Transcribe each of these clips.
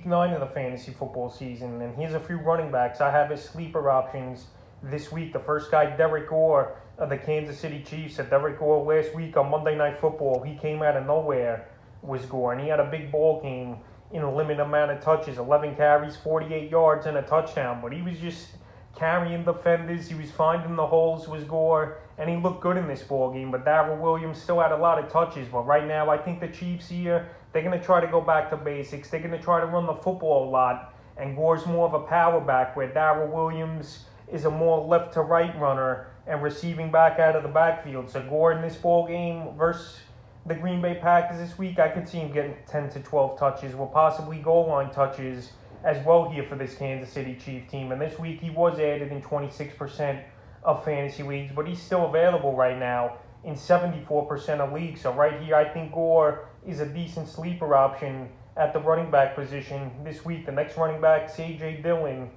week 9 of the fantasy football season, and here's a few running backs I have as sleeper options this week. The first guy, Derrick Gore of the Kansas City Chiefs. Derrick Gore last week on Monday Night Football, he came out of nowhere, was Gore, and he had a big ball game in a limited amount of touches, 11 carries, 48 yards, and a touchdown. But he was just carrying defenders. He was finding the holes, was Gore, and he looked good in this ball game. But Darrell Williams still had a lot of touches. But right now, I think the Chiefs here, they're going to try to go back to basics. They're going to try to run the football a lot. And Gore's more of a power back, where Darrell Williams is a more left to right runner and receiving back out of the backfield. So Gore in this ball game versus the Green Bay Packers this week, I could see him getting 10 to 12 touches, with possibly goal line touches as well here for this Kansas City Chiefs team. And this week he was added in 26% of fantasy leagues, but he's still available right now in 74% of leagues. So right here, I think Gore is a decent sleeper option at the running back position this week. The next running back is A.J. Dillon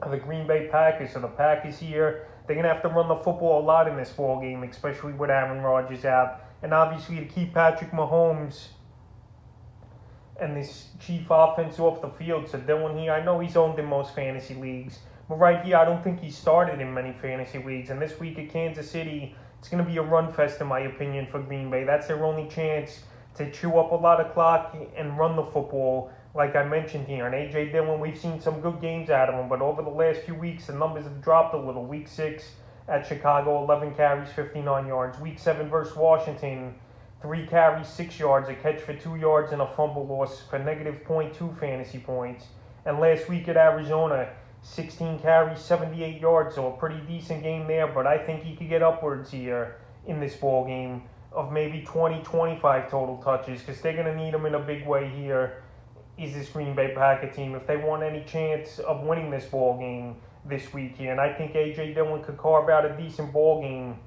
of the Green Bay Packers. So the Packers here, they're going to have to run the football a lot in this ball game, especially with Aaron Rodgers out. And obviously to keep Patrick Mahomes and this Chief offense off the field. So Dillon here, I know he's owned in most fantasy leagues, but right here, I don't think he started in many fantasy leagues. And this week at Kansas City, it's going to be a run fest, in my opinion, for Green Bay. That's their only chance to chew up a lot of clock and run the football, like I mentioned here. And A.J. Dillon, we've seen some good games out of him, but over the last few weeks, the numbers have dropped a little. Week 6 at Chicago, 11 carries, 59 yards. Week 7 versus Washington, 3 carries, 6 yards, a catch for 2 yards, and a fumble loss for negative -0.2 fantasy points. And last week at Arizona, 16 carries, 78 yards, so a pretty decent game there. But I think he could get upwards here in this ball game of maybe 20, 25 total touches, because they're going to need him in a big way here, is this Green Bay Packer team, if they want any chance of winning this ball game this week here. And I think A.J. Dillon could carve out a decent ball game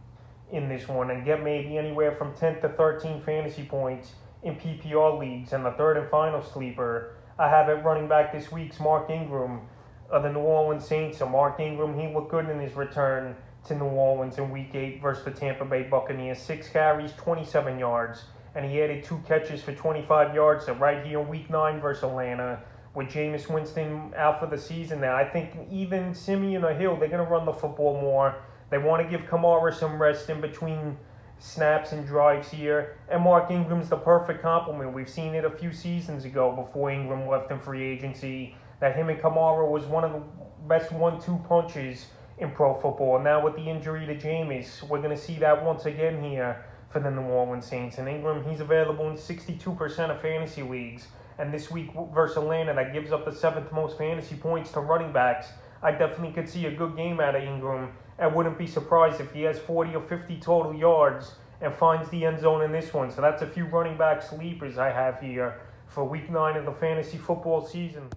in this one and get maybe anywhere from 10 to 13 fantasy points in PPR leagues. And the third and final sleeper I have at running back this week's Mark Ingram of the New Orleans Saints. So Mark Ingram, he looked good in his return to New Orleans in Week 8 versus the Tampa Bay Buccaneers. 6 carries, 27 yards, and he added 2 catches for 25 yards. So right here in Week 9 versus Atlanta, with Jameis Winston out for the season now, I think even Simeon or Hill, they're going to run the football more. They want to give Kamara some rest in between snaps and drives here. And Mark Ingram's the perfect complement. We've seen it a few seasons ago before Ingram left in free agency, that him and Kamara was one of the best 1-2 punches in pro football. Now with the injury to Jameis, we're going to see that once again here for the New Orleans Saints. And Ingram, he's available in 62% of fantasy leagues. And this week versus Atlanta, that gives up the 7th most fantasy points to running backs. I definitely could see a good game out of Ingram. I wouldn't be surprised if he has 40 or 50 total yards and finds the end zone in this one. So that's a few running back sleepers I have here for Week 9 of the fantasy football season.